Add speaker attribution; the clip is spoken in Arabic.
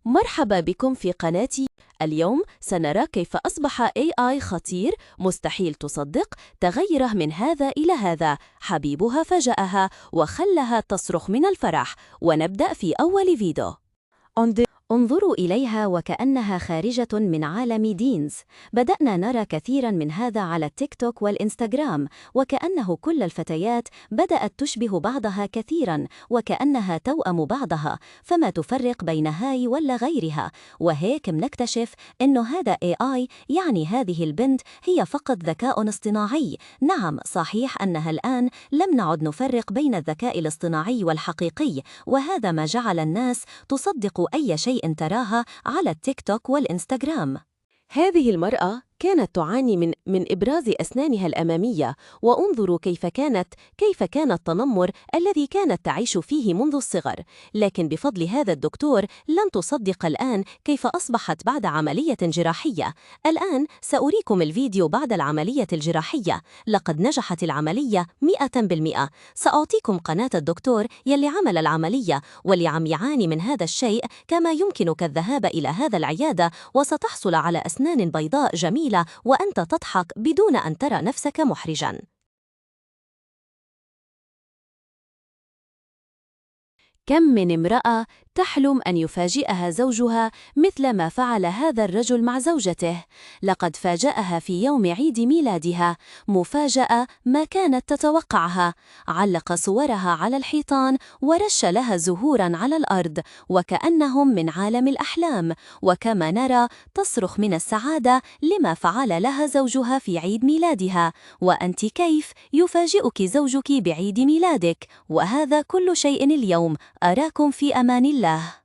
Speaker 1: مرحبا بكم في قناتي. اليوم سنرى كيف أصبح AI خطير مستحيل تصدق تغيره من هذا إلى هذا. حبيبها فاجأها وخلها تصرخ من الفرح. ونبدأ في أول فيديو. انظروا إليها وكأنها خارجة من عالم دينز. بدأنا نرى كثيرا من هذا على التيك توك والإنستغرام، وكأنه كل الفتيات بدأت تشبه بعضها كثيرا، وكأنها توأم بعضها، فما تفرق بين هاي ولا غيرها. وهيك منكتشف إنه هذا AI، يعني هذه البنت هي فقط ذكاء اصطناعي. نعم، صحيح أنها الآن لم نعد نفرق بين الذكاء الاصطناعي والحقيقي، وهذا ما جعل الناس تصدق أي شيء تراها على التيك توك والإنستغرام.
Speaker 2: هذه المرأة كانت تعاني من إبراز أسنانها الأمامية، وانظروا كيف كان التنمر الذي كانت تعيش فيه منذ الصغر. لكن بفضل هذا الدكتور لن تصدق الآن كيف أصبحت بعد عملية جراحية. الآن سأريكم الفيديو بعد العملية الجراحية. لقد نجحت العملية 100%. سأعطيكم قناة الدكتور يلي عمل العملية واللي عم يعاني من هذا الشيء، كما يمكنك الذهاب إلى هذا العيادة وستحصل على أسنان بيضاء جميلة وأنت تضحك بدون أن ترى نفسك محرجاً.
Speaker 1: كم من امرأة تحلم أن يفاجئها زوجها مثل ما فعل هذا الرجل مع زوجته. لقد فاجأها في يوم عيد ميلادها مفاجأة ما كانت تتوقعها. علق صورها على الحيطان ورش لها زهوراً على الأرض وكأنهم من عالم الأحلام. وكما نرى تصرخ من السعادة لما فعل لها زوجها في عيد ميلادها. وأنت كيف يفاجئك زوجك بعيد ميلادك؟ وهذا كل شيء اليوم. أراكم في أمان الله.